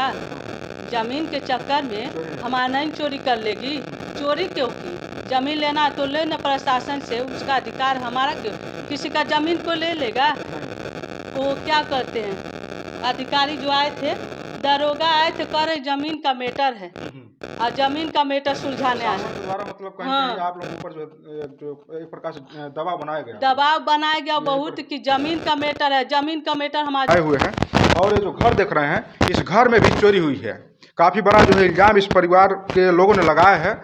का? जमीन के चक्कर में हमारा नहीं चोरी कर लेगी? चोरी क्यों की? जमीन लेना तो लेना प्रशासन से, उसका अधिकार हमारा क्यों? किसी का जमीन को ले लेगा? वो क्या करते हैं अधिकारी जो आए थे, दरोगा आए थे, कह रहे जमीन का मैटर है और जमीन का मैटर सुलझाने आए। मतलब कहीं आप लोगों पर जो एक प्रकार से दबाव बनाया गया बहुत कि जमीन का मैटर है, जमीन का मैटर हमारे आए हुए हैं। और ये जो घर देख रहे हैं, इस घर में भी चोरी हुई है। काफ़ी बड़ा जो है इल्ज़ाम इस परिवार के लोगों ने लगाया है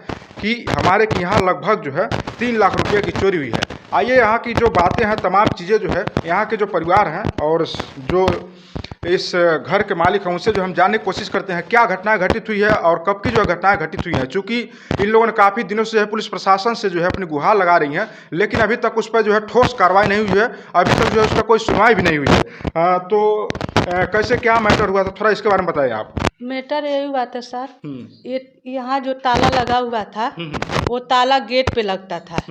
कि हमारे यहाँ लगभग जो है 3 लाख रुपये की चोरी हुई है। आइए यहाँ की जो बातें हैं, तमाम चीज़ें जो है यहाँ के जो परिवार हैं और जो इस घर के मालिक हैं, उनसे जो हम जानने की कोशिश करते हैं क्या घटनाएं घटित हुई है और कब की जो घटनाएं घटित हुई हैं। चूँकि इन लोगों ने काफ़ी दिनों से पुलिस प्रशासन से जो है अपनी गुहार लगा रही हैं, लेकिन अभी तक उस पर जो है ठोस कार्रवाई नहीं हुई है, अभी तक जो है उस पर कोई सुनवाई भी नहीं हुई है। तो कैसे क्या मैटर हुआ था, थोड़ा इसके बारे में बताइए आप। मैटर यही हुआ था सर, ये यहाँ जो ताला लगा हुआ था वो ताला गेट पे लगता था,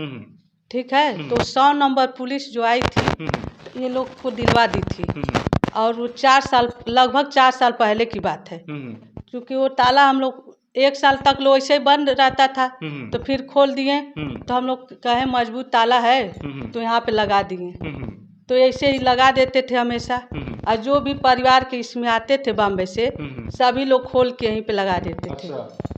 ठीक है। तो 100 नंबर पुलिस जो आई थी ये लोग को दिलवा दी थी और वो 4 साल लगभग 4 साल पहले की बात है। क्योंकि वो ताला हम लोग 1 साल तक लो ऐसे ही बंद रहता था, तो फिर खोल दिए तो हम लोग कहे मजबूत ताला है तो यहाँ पे लगा दिए। तो ऐसे ही लगा देते थे हमेशा, और जो भी परिवार के इसमें आते थे बॉम्बे से, सभी लोग खोल के यहीं पे लगा देते थे।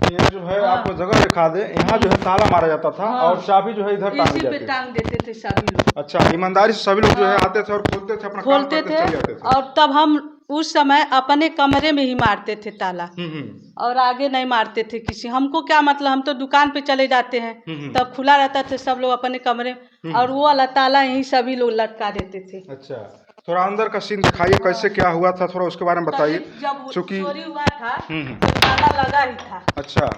ये जो है आपको जगह दिखा दे, यहाँ जो है ताला मारा जाता था और चाबी जो है इधर इसी पे टांग देते थे सभी लोग। अच्छा, ईमानदारी से सभी लोग जो है आते थे और खोलते थे, अपना काम करते चले जाते थे। और तब हम उस समय अपने कमरे में ही मारते थे ताला, और आगे नहीं मारते थे किसी। हमको क्या मतलब, हम तो दुकान पे चले जाते हैं, तब खुला रहता था, सब लोग अपने कमरे, और वो वाला ताला यही सभी लोग लटका देते थे। अच्छा, थोड़ा अंदर का सीन दिखाइए, कैसे क्या हुआ था, थोड़ा उसके बारे में बताइए। जब चूँकि चोरी हुआ था तो ताला लगा ही था। अच्छा,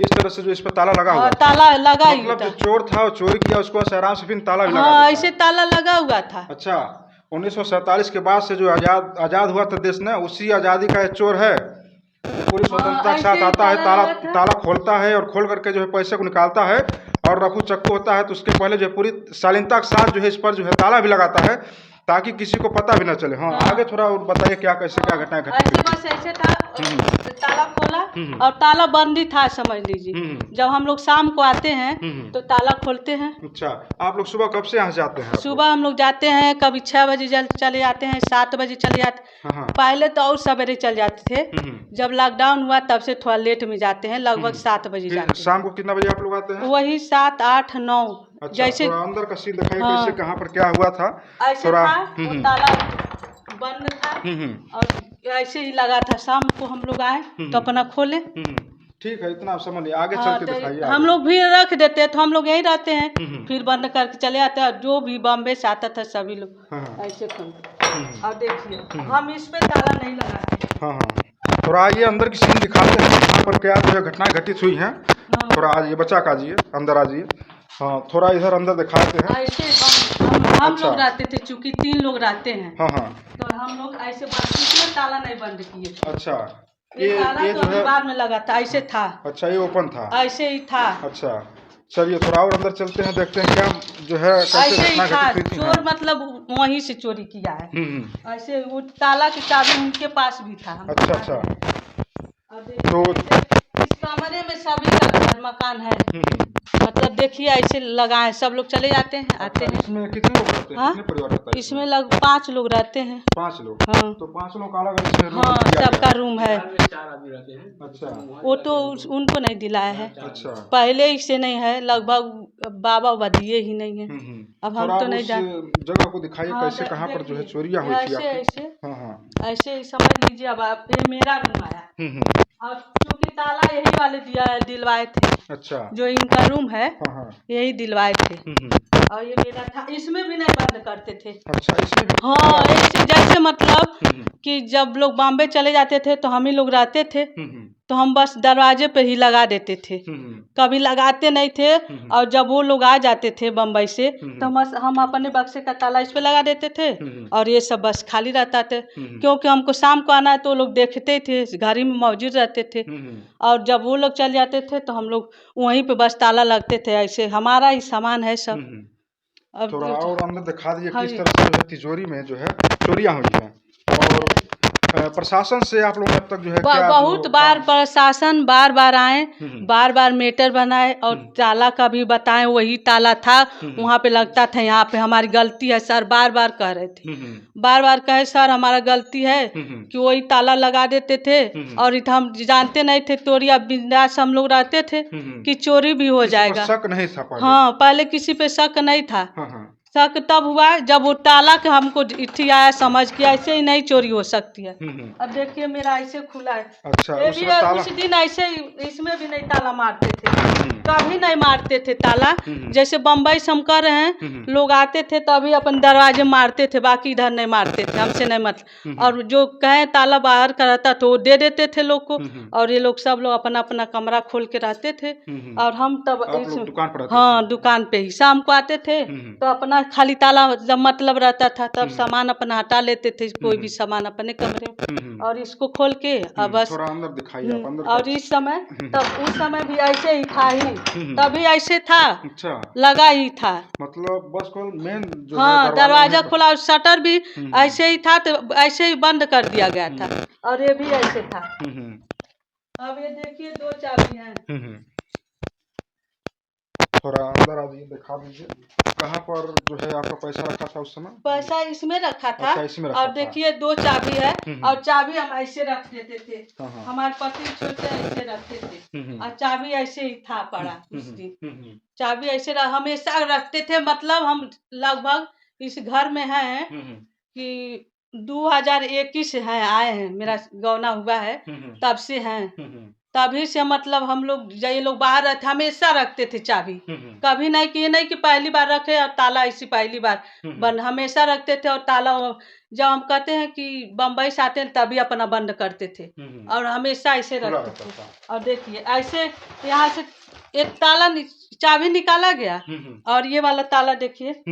इस तरह से जो इस पर ताला लगा हुआ, ताला लगा ही मतलब था। जो चोर था वो चोरी किया, उसको आराम से फिर ताला भी लगा हाँ, देता। ऐसे ताला लगा हुआ था। अच्छा, 1947 के बाद से जो आज़ाद हुआ था देश ने, उसी आज़ादी का ये चोर है। पूरी स्वतंत्रता के साथ आता है, ताला खोलता है और खोल करके जो है पैसे को निकालता है, और रफू चक्कू होता है तो उसके पहले जो है पूरी शालीनता के साथ जो है इस पर जो है ताला भी लगाता है ताकि किसी को पता भी ना चले। हाँ, आगे थोड़ा और बताइए क्या कैसे क्या घटनाएं घटी। बस ऐसे था, ताला खोला और ताला बंद ही था समझ लीजिए। जब हम लोग शाम को आते हैं तो ताला खोलते हैं। अच्छा, आप लोग सुबह कब से यहाँ जाते हैं? सुबह हम लोग जाते हैं, कभी 6 बजे चले जाते हैं, 7 बजे चले जाते। पहले तो और सवेरे चल जाते थे, जब लॉकडाउन हुआ तब से थोड़ा लेट में जाते हैं, लगभग 7 बजे जाते हैं। शाम को कितना बजे आप लोग आते हैं? वही 7, 8, 9। अच्छा, जैसे थोड़ा अंदर का सीन दिखाइए, कैसे कहाँ पर क्या हुआ था। ऐसे थोड़ा था, वो ताला बंद था और ऐसे ही लगा था। शाम को हम लोग आए तो अपना खोले। ठीक है, इतना आप समझ लिया, आगे चल के दिखाइए। हम लोग भी रख देते तो हम लोग यहीं रहते हैं, फिर बंद करके चले आते हैं। और जो भी बॉम्बे से आता था सभी लोग ऐसे खोलते। और देखिए हम इस पे ताला नहीं लगाते। हाँ, थोड़ा आइए अंदर की सीन दिखाते हैं, यहाँ पर क्या जो है घटनाएं घटित हुई हैं। थोड़ा आइए, बचा का आजिए, अंदर आजिए। हाँ, थोड़ा इधर अंदर दिखाते हैं। ऐसे हम लोग रहते थे, चूँकि 3 लोग रहते हैं। तो हम लोग ऐसे इसमें ताला नहीं बंद किए। अच्छा, ये ताला तो अभी बाद में लगा था, ऐसे था। अच्छा, ये ओपन था, ऐसे ही था। अच्छा, चलिए थोड़ा और अंदर चलते हैं, देखते हैं क्या जो है ऐसे ही था। चोर मतलब वहीं से चोरी किया है। ऐसे वो ताला की चाबी उनके पास भी था। अच्छा, तो इस कमरे में सभी का घर मकान है, मतलब देखिए ऐसे लगाए, सब लोग चले जाते हैं, आते हैं। इसमें कितने लोग रहते हैं? कितने परिवार रहता है? इसमें लगभग 5 लोग रहते हैं। 5 लोग? हाँ, तो 5 लोग का अलग अलग? हाँ, सबका रूम है। 4 आदमी रहते हैं। अच्छा, वो तो उनको नहीं दिलाया है। अच्छा, पहले ही से नहीं है, लगभग बाबा दिए ही नहीं है। अब हम तो नहीं जानते। जगह को दिखाइए, कैसे कहाँ पर जो है चोरियां हुई थी? ऐसे ही समझ लीजिए। अब ये मेरा रूम आया और क्योंकि ताला यही वाले दिलवाए थे। अच्छा, जो इनका रूम है यही दिलवाए थे। और ये मेरा था, इसमें भी नहीं बंद करते थे। अच्छा, इसमें भी? हाँ, ऐसे जैसे मतलब कि जब लोग बॉम्बे चले जाते थे तो हम ही लोग रहते थे, तो हम बस दरवाजे पे ही लगा देते थे, कभी लगाते नहीं थे। और जब वो लोग आ जाते थे बम्बई से तो हम अपने बक्से का ताला इस पे लगा देते थे और ये सब बस खाली रहता थे। क्योंकि हमको शाम को आना है तो लोग देखते थे, घर ही में मौजूद रहते थे। और जब वो लोग चल जाते थे तो हम लोग वहीं पे बस ताला लगते थे। ऐसे हमारा ही सामान है सब। अब थोड़ा और अंदर दिखा दीजिए किस तरह से जो है तिजोरी में जो है चोरियां हुई हैं और प्रशासन से आप लोगों ने अब तक जो है क्या बहुत बार प्रशासन बार बार आए, बार बार मीटर बनाए और ताला का भी बताएं, वही ताला था वहाँ पे लगता था, यहाँ पे हमारी गलती है सर, बार बार कह रहे थे, बार बार कहे सर हमारा गलती है कि वही ताला लगा देते थे। और इधर हम जानते नहीं थे, तोरिया बिंदास हम लोग रहते थे कि चोरी भी हो जाएगा। शक नहीं था पहले। हाँ, पहले किसी पे शक नहीं था। शक तब हुआ जब वो ताला के हमको इठी आया समझ कि ऐसे ही नहीं चोरी हो सकती है। अब देखिए मेरा ऐसे खुला है। अच्छा, ये भी उस दिन ऐसे ही इसमें भी नहीं ताला मारते थे, कभी नहीं मारते थे ताला। जैसे बम्बई से हम कर रहे हैं, लोग आते थे तभी अपन दरवाजे मारते थे, बाकी इधर नहीं मारते थे, हमसे नहीं मतलब। और जो कहें ताला बाहर का रहता तो वो दे देते थे लोग को, और ये लोग सब लोग अपना अपना कमरा खोल के रहते थे। और हम तब दुकान पर, हाँ दुकान पे ही शाम को आते थे तो अपना खाली ताला जब मतलब रहता था तब सामान अपना हटा लेते थे, कोई भी सामान अपने कमरे में, और इसको खोल के अब बस थोड़ा अंदर दिखाइए अंदर। और इस समय तब उस समय भी ऐसे ही था ही, तभी ऐसे था। अच्छा, लगा ही था, मतलब बस कोई मेन जो हाँ दरवाजा खुला और शटर भी ऐसे ही था, तो ऐसे ही बंद कर दिया गया था, और ये भी ऐसे था। अब ये देखिए 2 चाबी हैं। थोड़ा अंदर आ जाइए, दिखा दीजिए कहाँ पर जो है आपका पैसा रखा था उस समय। पैसा इसमें रखा था। अच्छा, इसमें रखा और देखिए 2 चाबी है, और चाबी हम ऐसे रख देते थे, हमारे पति छोटे ऐसे रखते थे, और चाबी ऐसे ही था पड़ा उस दिन। चाबी ऐसे हमेशा रखते थे, मतलब हम लगभग इस घर में हैं कि 2021 है आए हैं, मेरा गौना हुआ है तब से हैं, तभी से मतलब हम लोग ये लोग बाहर रहते हमेशा रखते थे चाबी, कभी नहीं कि ये नहीं कि पहली बार रखे और ताला ऐसी पहली बार बंद, हमेशा रखते थे। और ताला जब हम कहते हैं कि बम्बई से आते हैं तभी अपना बंद करते थे, और हमेशा ऐसे रखते थे। और देखिए ऐसे यहाँ से एक ताला चाबी निकाला गया, और ये वाला ताला देखिए।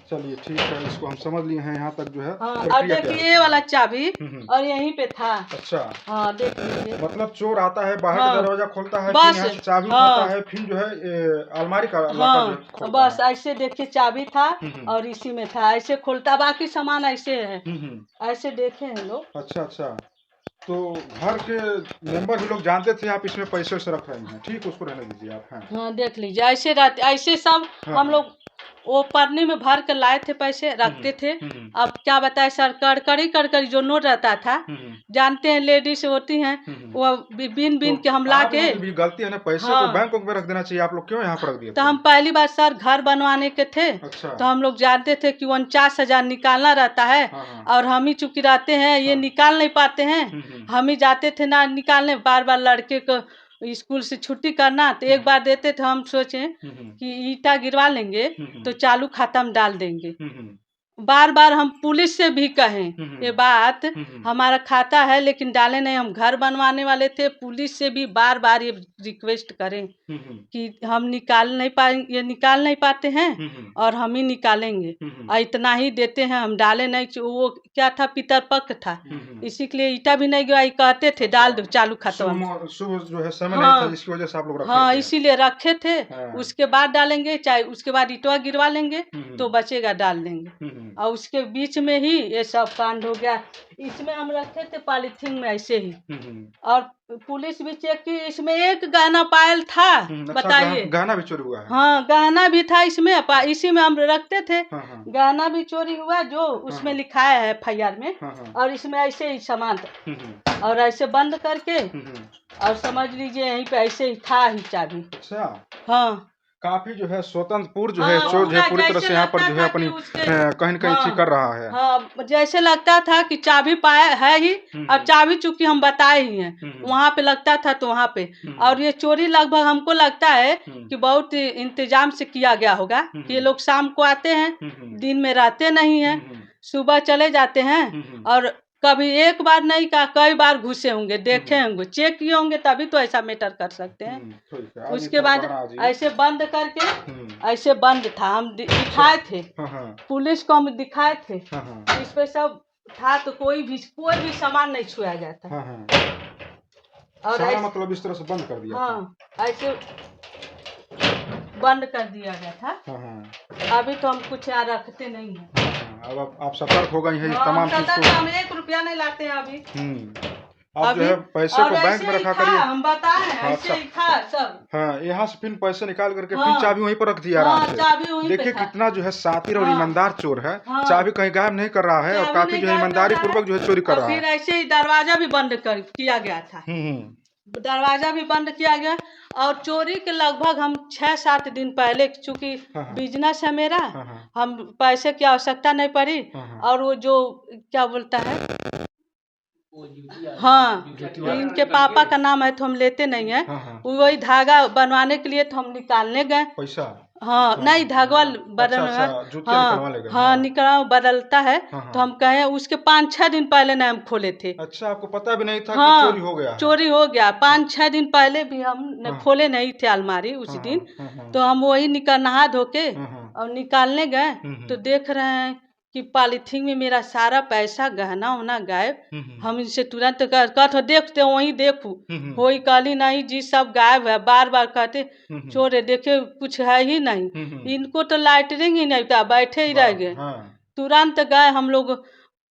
चलिए ठीक है, इसको हम समझ लिए हैं यहाँ तक जो है। हाँ, और देखिए ये वाला चाबी और यहीं पे था। अच्छा, हाँ देख लीजिए, मतलब चोर आता है बाहर का दरवाजा खोलता है, बस फिर यहाँ से चाबी उठाता है, फिर जो है अलमारी का बस ऐसे देखिए चाबी था और इसी में था, ऐसे खोलता, बाकी सामान ऐसे है, ऐसे देखे हैं लोग। अच्छा अच्छा, तो घर के मेंबर भी लोग जानते थे आप इसमें पैसे से रख रहे हैं, ठीक, उसको रहने दीजिए आप। हाँ देख लीजिए ऐसे रहते, ऐसे सब हम लोग वो पन्नी में भर कर लाए थे, पैसे रखते थे। अब क्या बताए सर, कड़कड़ी जो नोट रहता था, जानते हैं लेडीज होती हैं, वो बिन के हम ला के, भी गलती है ना, पैसे को बैंक में रख देना चाहिए, आप लोग क्यों यहाँ पर रख दिए? तो हम पहली बार सर घर बनवाने के थे। अच्छा। तो हम लोग जानते थे कि 49,000 निकालना रहता है, और हम ही चूंकि रहते हैं ये निकाल नहीं पाते हैं, हम ही जाते थे ना निकालने, बार बार लड़के को स्कूल से छुट्टी करना, तो एक बार देते थे, हम सोचे कि ईटा गिरवा लेंगे तो चालू खाता में डाल देंगे। बार बार हम पुलिस से भी कहें ये बात, हमारा खाता है लेकिन डाले नहीं, हम घर बनवाने वाले थे, पुलिस से भी बार बार ये रिक्वेस्ट करें कि हम निकाल नहीं पाते हैं और हम ही निकालेंगे, और इतना ही देते हैं, हम डाले नहीं। वो क्या था, पितरपक्ष था, इसी के लिए ईटा भी नहीं गिरा, कहते थे डाल दो चालू खाता में, जो है समय नहीं था, जिसकी वजह से आप लोग रखे हाँ इसीलिए रखे थे। उसके बाद डालेंगे, चाहे उसके बाद ईटवा गिरवा लेंगे तो बचेगा, डाल देंगे। और उसके बीच में ही ये सब कांड हो गया। इसमें हम रखे थे पॉलीथीन में ऐसे ही, और पुलिस भी चेक की, इसमें एक गहना पायल था। बताइए, गहना भी चोरी हुआ है? हाँ गहना भी था इसमें, इसी में हम रखते थे। गहना भी चोरी हुआ जो उसमें लिखाया है FIR में, और इसमें ऐसे ही सामान था, और ऐसे बंद करके, और समझ लीजिए यहीं पे ऐसे ही था ही चाबी। अच्छा, हाँ काफी जो है स्वतंत्रपुर जो है चोर जो है पूरी तरह से यहाँ पर जो है अपनी कहीं न कहीं चीज कर रहा है। हाँ जैसे लगता था कि चाबी पाया है ही, और चाबी चूंकि हम बताए ही हैं, वहाँ पे लगता था तो वहाँ पे। और ये चोरी लगभग हमको लगता है कि बहुत इंतजाम से किया गया होगा, कि ये लोग शाम को आते हैं, दिन में रहते नहीं हैं, सुबह चले जाते हैं, और कभी एक बार नहीं कहा, कई बार घुसे होंगे, देखे होंगे, चेक किए होंगे, तभी तो ऐसा मैटर कर सकते हैं। उसके बाद ऐसे बंद करके, ऐसे बंद था, हम दिखाए थे, पुलिस को हम दिखाए थे, इस पे सब था, तो कोई भी सामान नहीं छुआ गया था। और सारा मतलब इस तरह से बंद कर दिया। हाँ ऐसे बंद कर दिया गया था। अभी तो हम कुछ यहाँ रखते नहीं हैं। अब आप सतर्क हो गई हैं इस हाँ, तमाम चीज को। हम 1 रुपया नहीं लाते हैं अभी। अब जो है पैसे को बैंक में रखा करिए। हम बताएं हाँ, ऐसे ही था सब। हाँ, यहाँ से फिर पैसे निकाल करके हाँ, फिर चाबी वहीं पर रख दिया आराम से। चाबी वहीं पे देखिए था। कितना जो है शातिर और हाँ, ईमानदार चोर है। हाँ, चाबी कहीं गायब नहीं कर रहा है और काफी जो है ईमानदारी पूर्वक जो है चोरी कर रहा है। फिर ऐसे ही दरवाजा भी बंद किया गया था। दरवाजा भी बंद किया गया और चोरी के लगभग हम 6-7 दिन पहले, चूंकि बिजनेस है मेरा, हम पैसे की आवश्यकता नहीं पड़ी। और वो जो क्या बोलता है, हाँ, इनके पापा का नाम है तो हम लेते नहीं है। वही धागा बनवाने के लिए तो हम निकालने गए पैसा। हाँ, नहीं धागा बदल, हाँ निकला बदलता है। तो हम कहे उसके 5-6 दिन पहले ना हम खोले थे। अच्छा, आपको पता भी नहीं था कि चोरी हो गया? चोरी हो गया 5-6 दिन पहले भी हम खोले नहीं थे अलमारी उस दिन। तो हम वही नहा धो के और निकालने गए तो देख रहे हैं कि पॉलीथीन में मेरा सारा पैसा गहना उना गायब। हम इनसे तुरंत कहते देखते वहीं देखू, कोई काली नहीं जी, सब गायब है। बार बार कहते चोर है, देखे कुछ है ही नहीं। इनको तो लाइटरिंग ही नहीं था, बैठे ही रह गए। तुरंत गए हम लोग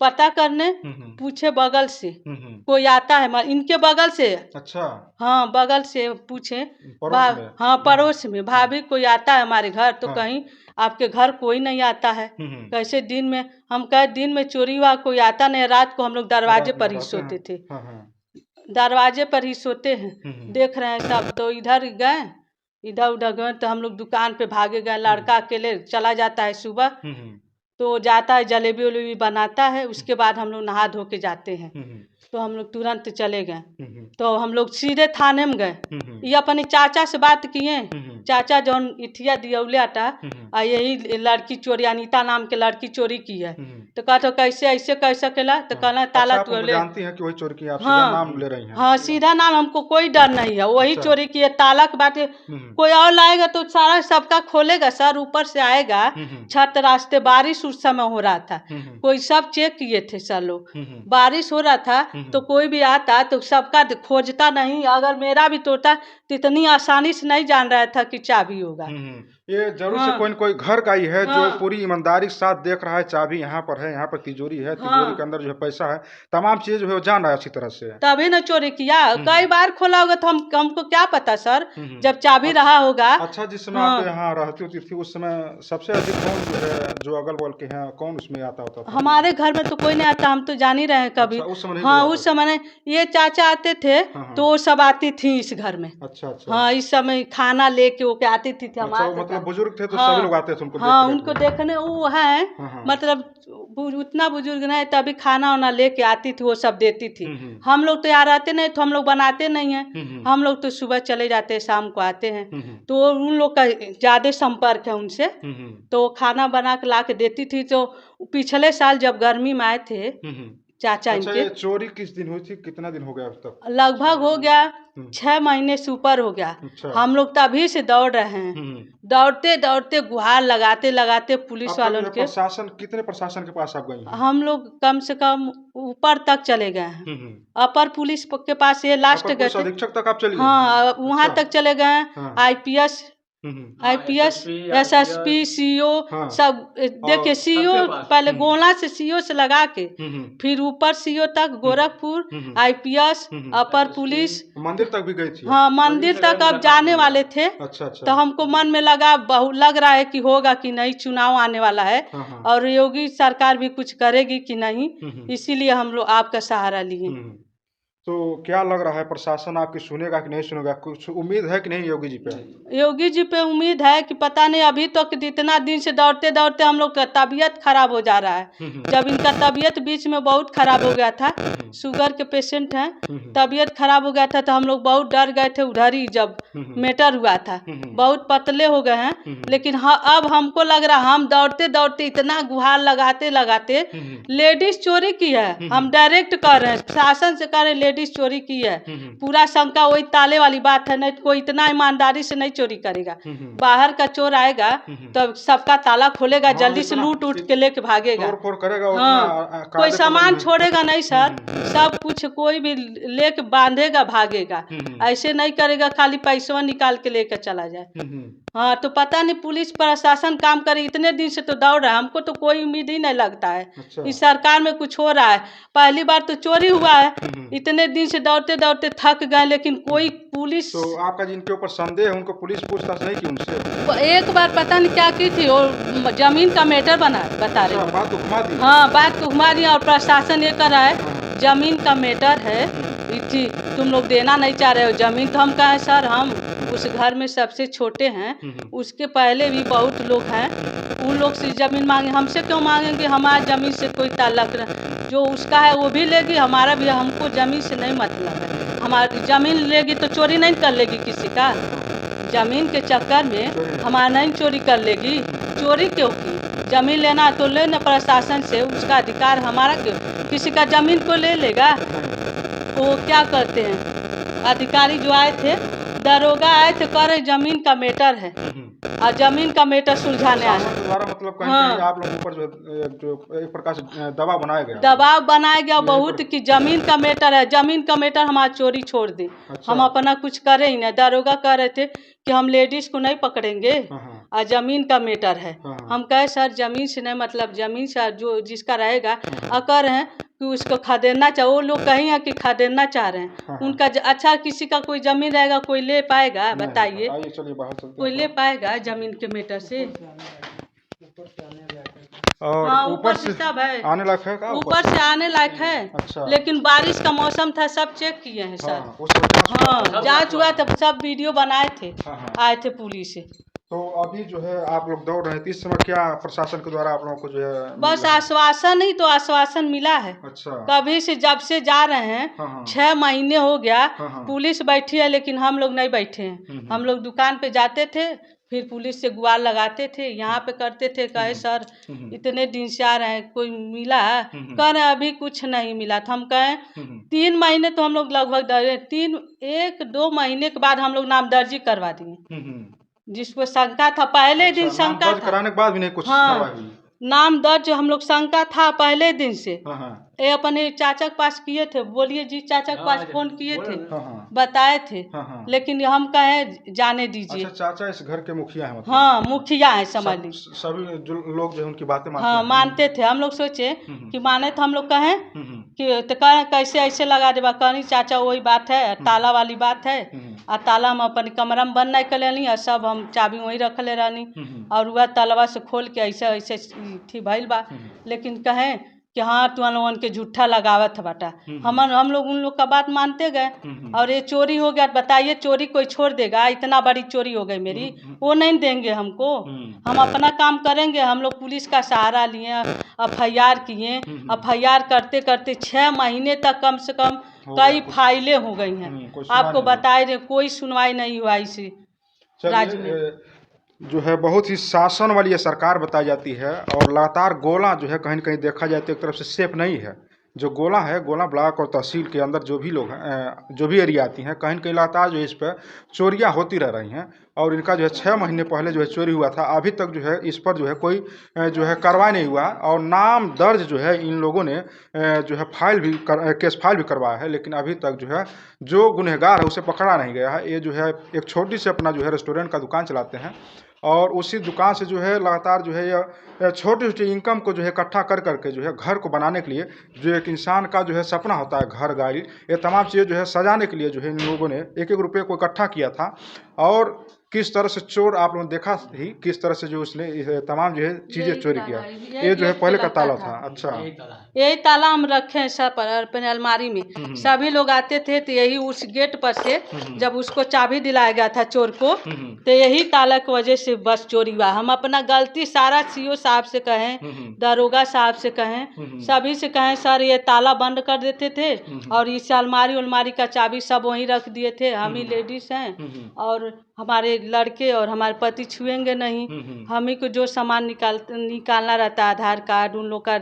पता करने, पूछे बगल से कोई आता है इनके बगल से। अच्छा, हाँ बगल से पूछे, हाँ पड़ोस में भाभी कोई आता है हमारे घर तो कहीं आपके घर कोई नहीं आता है। कैसे दिन में, हम कहे दिन में चोरी हुआ कोई आता नहीं, रात को हम लोग दरवाजे पर ही सोते थे। दरवाजे पर ही सोते हैं। देख रहे हैं सब, तो इधर गए, इधर उधर गए तो हम लोग दुकान पे भागे गए। लड़का अकेले चला जाता है सुबह, तो जाता है जलेबी वलेबी बनाता है, उसके बाद हम लोग नहा धो के जाते हैं। तो हम लोग तुरंत चले गए। तो हम लोग सीधे थाने में गए, ये अपने चाचा से बात किए। चाचा जो इठिया दियौले आटा यही लड़की चोरी, अनीता नाम के लड़की चोरी की है। तो कहते कैसे ऐसे कह सकेला? तो कहना ताला तुअले। जानती हैं कि वही चोरी की है, आप सीधा नाम ले रही हैं। हाँ सीधा नाम, हमको कोई डर नहीं है, वही चोरी की है। ताला के बात कोई और लाएगा तो सारा सबका खोलेगा सर, ऊपर से आएगा छत रास्ते। बारिश उस समय हो रहा था, कोई सब चेक किए थे सर लोग। बारिश हो रहा था तो कोई भी आता तो सबका खोजता नहीं। अगर मेरा भी तोड़ता तो इतनी आसानी से नहीं जान रहा था कि चाबी होगा। ये जरूर से कोई न कोई घर का ही है जो पूरी ईमानदारी के साथ देख रहा है। चाबी यहाँ पर है, यहाँ पर तिजोरी है, तिजोरी के अंदर जो है पैसा है, तमाम चीज जो है वो जान रहा है अच्छी तरह से, तभी न चोरी किया। कई बार खोला होगा तो हमको क्या पता सर, जब चाबी रहा होगा। अच्छा, जिस समय आप यहाँ रहती होती थी उस समय सबसे अधिक कौन जो है, जो अगल बगल के हैं, कौन उसमें आता होता था? हमारे घर में तो कोई नहीं आता, हम तो जान ही रहे हैं कभी। हाँ उस समय ये चाचा आते थे तो वो सब आती थी इस घर में। अच्छा, हाँ इस समय खाना लेके वो आती थी हमारे, बुजुर्ग थे तो सभी लोग आते थे उनको। हाँ उनको देखने वो है, मतलब उतना बुजुर्ग नहीं, तभी खाना वाना लेके आती थी, वो सब देती थी। हम लोग तो यहाँ रहते नहीं तो हम लोग बनाते नहीं हैं। हम लोग तो सुबह चले जाते हैं, शाम को आते हैं। तो उन लोग का ज्यादा संपर्क है उनसे, तो खाना बना के ला के देती थी। तो पिछले साल जब गर्मी में आए थे चाचा इनके। ये चोरी किस दिन हुई थी, कितना दिन हो गया अब तक? लगभग हो गया 6 महीने से ऊपर हो गया। हम लोग तभी से दौड़ रहे हैं, दौड़ते दौड़ते गुहार लगाते लगाते पुलिस वालों के। प्रशासन, कितने प्रशासन के पास आप गए? हम लोग कम से कम ऊपर तक चले गए हैं, अपर पुलिस के पास, ये लास्ट गए थे। अधीक्षक तक आप चले गए? हाँ वहाँ तक चले गए। IPS SSP CO सब देखिए। CO पहले गोला से CO से लगा के फिर ऊपर CO तक, गोरखपुर IPS अपर पुलिस, मंदिर तक भी गई थी? हाँ मंदिर तक अब जाने वाले थे। अच्छा। तो हमको मन में लगा, बहुत लग रहा है कि होगा कि नहीं, चुनाव आने वाला है और योगी सरकार भी कुछ करेगी कि नहीं, इसीलिए हम लोग आपका सहारा लिए। तो क्या लग रहा है प्रशासन आपकी सुनेगा कि नहीं सुनेगा? कुछ उम्मीद है कि नहीं योगी जी पे? योगी जी पे उम्मीद है कि पता नहीं, अभी तो इतना दिन से दौड़ते दौड़ते हम लोग का तबीयत खराब हो जा रहा है। जब इनका तबीयत बीच में बहुत खराब हो गया था, शुगर के पेशेंट हैं, तबीयत खराब हो गया था तो हम लोग बहुत डर गए थे उधर ही जब मैटर हुआ था। बहुत पतले हो गए हैं, लेकिन हाँ अब हमको लग रहा हम दौड़ते दौड़ते इतना गुहार लगाते लगाते लेडीज चोरी की है, हम डायरेक्ट कर रहे हैं, शासन से कह रहे लेडीज चोरी की है, पूरा शंका वही ताले वाली बात है, नहीं कोई इतना ईमानदारी से नहीं चोरी करेगा। बाहर का चोर आएगा तो सबका ताला खोलेगा, जल्दी से लूट उठ के लेके भागेगा। हाँ, कोई सामान छोड़ेगा नहीं सर, सब कुछ कोई भी लेके बांधेगा भागेगा, ऐसे नहीं करेगा खाली पैसा निकाल के लेकर चला जाए। हाँ, तो पता नहीं पुलिस प्रशासन काम करे, इतने दिन से तो दौड़ रहा है, हमको तो कोई उम्मीद ही नहीं लगता है। अच्छा। इस सरकार में कुछ हो रहा है, पहली बार तो चोरी हुआ है, इतने दिन से दौड़ते दौड़ते थक गए, लेकिन कोई पुलिस। तो आपका जिनके ऊपर संदेह है उनको पुलिस पूछताछ नहीं की उनसे? एक बार पता नहीं क्या की थी, वो जमीन का मैटर बता रहे। बात तो घुमा दी। हाँ, बात को घुमा दिया, और प्रशासन ये कर रहा है जमीन का मैटर है, तुम लोग देना नहीं चाह रहे हो जमीन। तो हम कहें सर हम उस घर में सबसे छोटे हैं, उसके पहले भी बहुत लोग हैं, उन लोग से जमीन मांगे, हमसे क्यों मांगेंगे? हमारे जमीन से कोई ताल्लुक नहीं, जो उसका है वो भी लेगी, हमारा भी, हमको जमीन से नहीं मतलब है। हमारी जमीन लेगी तो चोरी नहीं कर लेगी किसी का, जमीन के चक्कर में हमारा नहीं चोरी कर लेगी। चोरी क्यों की? जमीन लेना तो लेना प्रशासन से, उसका अधिकार हमारा क्यों? किसी का जमीन को ले लेगा? वो क्या करते हैं अधिकारी जो आए थे, दरोगा आए थे, कह रहे जमीन का मैटर है, और जमीन का मैटर सुलझाने आए। मतलब कहीं आप लोगों पर जो एक प्रकार से दबाव बनाया गया, बहुत कि जमीन का मैटर है, जमीन का मैटर हमारा चोरी छोड़ दे। अच्छा। हम अपना कुछ करें ही नहीं। दरोगा कह रहे थे कि हम लेडीज को नहीं पकड़ेंगे, और जमीन का मैटर है। हम कहे सर जमीन से नहीं मतलब, जमीन से जो जिसका रहेगा, और कह रहे हैं कि उसको खदेड़ना चाहे, वो लोग कहीं है कि खदेड़ना चाह रहे हैं उनका। अच्छा, किसी का कोई जमीन रहेगा कोई ले पाएगा? बताइए, कोई ले पाएगा जमीन के मैटर से? और हाँ, ऊपर से सब है, आने लायक है का? ऊपर से आने लायक है। अच्छा। लेकिन बारिश का मौसम था, सब चेक किए हैं सर। हाँ, जांच हुआ था, सब वीडियो बनाए थे। आए थे पुलिस से। तो अभी जो है आप लोग दौड़ रहे थे, इस समय क्या प्रशासन के द्वारा आप लोगों को जो है? बस आश्वासन ही तो आश्वासन मिला है। अच्छा। कभी से जब से जा रहे हैं 6 महीने हो गया, पुलिस बैठी है लेकिन हम लोग नहीं बैठे हैं। हम लोग दुकान पे जाते थे, फिर पुलिस से गुहार लगाते थे, यहाँ पे करते थे, कहे सर इतने दिन से आ रहे हैं कोई मिला? कह रहे अभी कुछ नहीं मिला। तो हम कहें 3 महीने तो हम लोग लगभग 1-2 महीने के बाद हम लोग नामदर्जी करवा दिए, जिसको शंका था पहले दिन शंका था, कराने के बाद भी नहीं कुछ। हाँ, नाम दर्ज हम लोग शंका था पहले दिन से। ये अपने चाचा के पास किए थे, बोलिए जी, चाचा के पास फोन किए थे, बताए थे, लेकिन हम कहे जाने दीजिए। अच्छा, चाचा इस घर के मुखिया हैं मतलब? हाँ, मुखिया है, समझ लीजिए। सभी जो लोग जो उनकी बातें मानते हाँ, मानते थे। हम लोग सोचे कि माने, तो हम लोग कहें कि तो कहें कैसे ऐसे लगा देवा? कहनी चाचा वही बात है, ताला वाली बात है, और ताला हम अपन कमरा में बंद नहीं कर लेनी, और सब हम चाबी वहीं रख ले रहनी, और वह तालवा से खोल के ऐसे ऐसे थी भइल बा। लेकिन कहें कि हाँ तुम लोगन के झूठा लगावत बाटा। हम लोग उन लोग का बात मानते गए, और ये चोरी हो गया। बताइए, चोरी कोई छोड़ देगा? इतना बड़ी चोरी हो गई मेरी, वो नहीं देंगे हमको। हम अपना काम करेंगे। हम लोग पुलिस का सहारा लिए, FIR किए, FIR करते करते 6 महीने तक कम से कम कई फाइलें हो गई हैं। आपको बताए रहे, कोई सुनवाई नहीं हुआ इस राज्य में। जो है बहुत ही शासन वाली ये सरकार बताई जाती है, और लगातार गोला जो है कहीं न कहीं देखा जाए तो एक तरफ से सेफ नहीं है। जो गोला है, गोला ब्लॉक और तहसील के अंदर जो भी लोग हैं, जो भी एरिया आती हैं, कहीं न कहीं लगातार जो है इस पर चोरियाँ होती रह रही हैं। और इनका जो है 6 महीने पहले जो है चोरी हुआ था, अभी तक जो है इस पर जो है कोई जो है कार्रवाई नहीं हुआ, और नाम दर्ज जो है इन लोगों ने जो है केस फाइल भी करवाया है, लेकिन अभी तक जो है जो गुनहगार है उसे पकड़ा नहीं गया है। ये जो है एक छोटी सी अपना जो है रेस्टोरेंट का दुकान चलाते हैं, और उसी दुकान से जो है लगातार जो है यह छोटी-छोटी इनकम को जो है इकट्ठा कर करके जो है घर को बनाने के लिए, जो एक इंसान का जो है सपना होता है घर, गाड़ी, ये तमाम चीज़ें जो है सजाने के लिए जो है इन लोगों ने 1-1 रुपये को इकट्ठा किया था। और किस तरह से चोर आप लोगों ने देखा ही, किस तरह से जो उसने तमाम जो है चीज़ें चोरी किया। ये जो है पहले का ताला था। अच्छा, यही ताला हम रखे हैं सब अपने अलमारी में। सभी लोग आते थे तो यही उस गेट पर से जब उसको चाबी दिलाया गया था चोर को, तो यही ताला की वजह से बस चोरी हुआ। हम अपना गलती सारा CO साहब से कहें, दरोगा साहब से कहें, सभी से कहें सर ये ताला बंद कर देते थे, और इस अलमारी का चाबी सब वहीं रख दिए थे। हम ही लेडीज हैं, और हमारे लड़के और हमारे पति छुएंगे नहीं। हम ही को जो सामान निकालना रहता है, आधार कार्ड, उन लोग का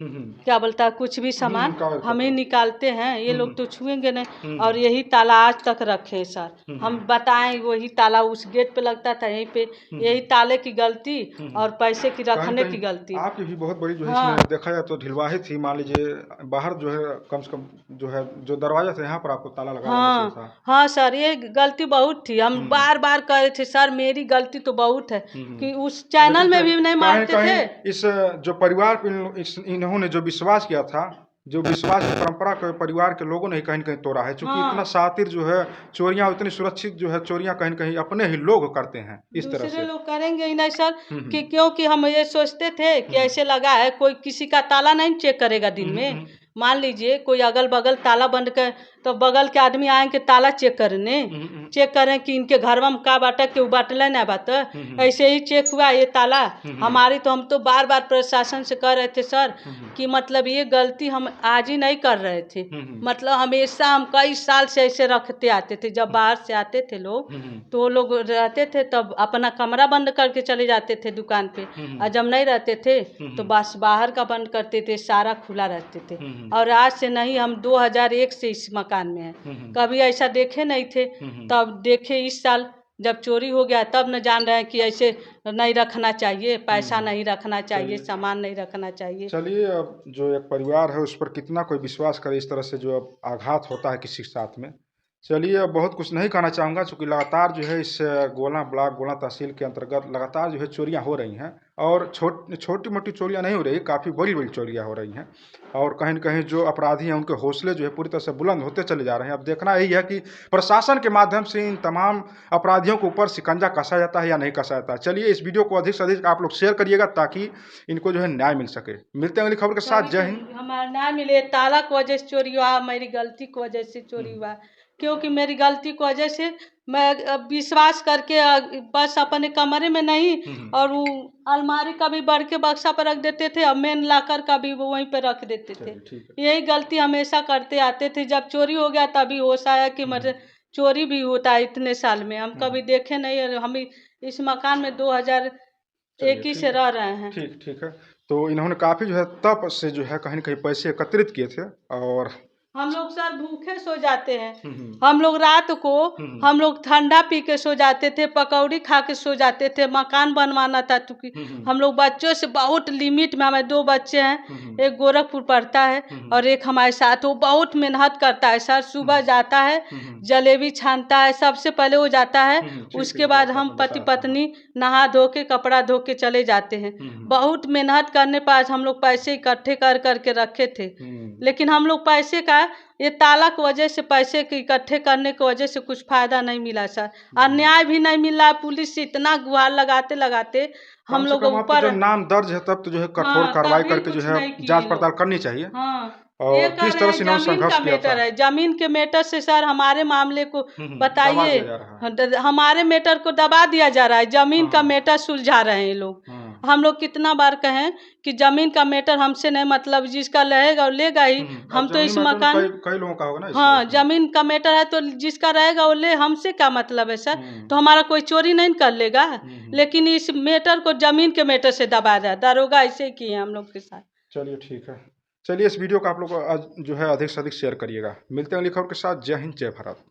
क्या बोलता है, कुछ भी सामान हम ही निकालते हैं, ये लोग तो छुएंगे नहीं। और यही ताला आज तक रखे हैं सर। हम बताएं, वही ताला उस गेट पे लगता था, यहीं पे यही ताले की गलती और पैसे की रखने की गलती। आपकी भी बहुत बड़ी जो है इसमें देखा जाए तो ढिलवाही थी। मान लीजिए बाहर जो है कम से कम जो है जो दरवाजा था यहाँ पर आपको ताला लगा देना चाहिए था। हाँ सर, ये गलती बहुत थी। हम बार बार कह रहे थे सर, मेरी गलती तो बहुत है कि उस चैनल में भी नहीं मारते थे। इस जो परिवार पे इन्होंने जो विश्वास किया था, जो विश्वास की परंपरा को परिवार के लोगों ने ही कहीं न कहीं तोड़ा है। क्योंकि इतना शातिर जो है चोरियां, इतनी सुरक्षित जो है चोरियां कहीं न कहीं अपने ही लोग करते हैं इस तरह से। दूसरे लोग करेंगे ही नहीं सर, कि क्योंकि हम ये सोचते थे कि ऐसे लगा है, कोई किसी का ताला नहीं चेक करेगा दिन में। मान लीजिए कोई अगल बगल ताला बंद कर, तो बगल के आदमी आएंगे ताला चेक करने, चेक करें कि इनके घर में का बाटा के बाटल ना बात। ऐसे ही चेक हुआ ये ताला हमारी। तो हम तो बार बार प्रशासन से कह रहे थे सर कि मतलब ये गलती हम आज ही नहीं कर रहे थे, मतलब हमेशा हम कई साल से ऐसे रखते आते थे। जब बाहर से आते थे लोग तो लोग रहते थे, तब अपना कमरा बंद करके चले जाते थे दुकान पे, और जब नहीं रहते थे तो बस बाहर का बंद करते थे, सारा खुला रहते थे। और आज से नहीं, हम 2001 से इस मकान में हैं, कभी ऐसा देखे नहीं थे। तब देखे इस साल जब चोरी हो गया, तब न जान रहे हैं कि ऐसे नहीं रखना चाहिए, पैसा नहीं रखना चाहिए, सामान नहीं रखना चाहिए। चलिए, अब जो एक परिवार है उस पर कितना कोई विश्वास करे इस तरह से जो अब आघात होता है किसी के साथ में। चलिए, अब बहुत कुछ नहीं कहना चाहूँगा, क्योंकि लगातार जो है इस गोला ब्लॉक, गोला तहसील के अंतर्गत लगातार जो है चोरियां हो रही हैं। और छोटी मोटी चोरियां नहीं हो रही, काफ़ी बड़ी बड़ी चोरियां हो रही हैं। और कहीं न कहीं जो अपराधी हैं उनके हौसले जो है पूरी तरह से बुलंद होते चले जा रहे हैं। अब देखना यही है कि प्रशासन के माध्यम से इन तमाम अपराधियों के ऊपर शिकंजा कसा जाता है या नहीं कसा जाता है। चलिए, इस वीडियो को अधिक से अधिक आप लोग शेयर करिएगा ताकि इनको जो है न्याय मिल सके। मिलते हैं अगली खबर के साथ। जय हिंद। हमारा न्याय मिले। ताला की वजह से चोरी हुआ, मेरी गलती की वजह से चोरी हुआ, क्योंकि मेरी गलती की वजह से मैं विश्वास करके बस अपने कमरे में नहीं, और वो अलमारी का भी बढ़ के बक्सा पर रख देते थे, और मेन लाकर का भी वो वहीं पे रख देते थे। यही गलती हमेशा करते आते थे। जब चोरी हो गया तभी होश आया कि मतलब चोरी भी होता है। इतने साल में हम कभी देखे नहीं। हम इस मकान में 2021 से रह रहे हैं। ठीक है। तो इन्होंने काफ़ी जो है तप से जो है कहीं न कहीं पैसे एकत्रित किए थे। और हम लोग सर भूखे सो जाते हैं। हम लोग रात को हम लोग ठंडा पी के सो जाते थे, पकौड़ी खा के सो जाते थे। मकान बनवाना था, क्योंकि हम लोग बच्चों से बहुत लिमिट में, हमें 2 बच्चे हैं, एक गोरखपुर पढ़ता है और एक हमारे साथ। वो बहुत मेहनत करता है सर, सुबह जाता है, जलेबी छानता है, सबसे पहले वो जाता है। उसके बाद हम पति पत्नी नहा धो के कपड़ा धो के चले जाते हैं। बहुत मेहनत करने पर हम लोग पैसे इकट्ठे कर करके रखे थे। लेकिन हम लोग पैसे का, ये ताला की वजह से, पैसे के इकट्ठे करने की वजह से कुछ फायदा नहीं मिला सर। अन्याय भी नहीं मिल रहा। पुलिस से इतना गुहार लगाते लगाते हम लोग ऊपर, जब नाम दर्ज है तब तो जो है कठोर कार्रवाई करके जो है जांच पड़ताल करनी चाहिए। और किस तरह से इन्होंने संघर्ष किया था? जमीन के मैटर से सर हमारे मामले को बताइए। हमारे मैटर को दबा दिया जा रहा है। जमीन का मैटर सुलझा रहे हैं लोग। हम लोग कितना बार कहें कि जमीन का मैटर हमसे नहीं, मतलब जिसका रहेगा वो लेगा ही। हम तो इस मकान, कई लोगों का होगा ना। हाँ, जमीन का मैटर है तो जिसका रहेगा वो ले, हमसे क्या मतलब है सर। तो हमारा कोई चोरी नहीं कर लेगा। लेकिन इस मैटर को जमीन के मैटर से दबा दिया। दरोगा ऐसे किए हम लोग के साथ। चलिए, ठीक है। चलिए, इस वीडियो को आप लोग जो है अधिक से अधिक शेयर करिएगा। मिलते हैं अगली खबर के साथ। जय हिंद, जय भारत।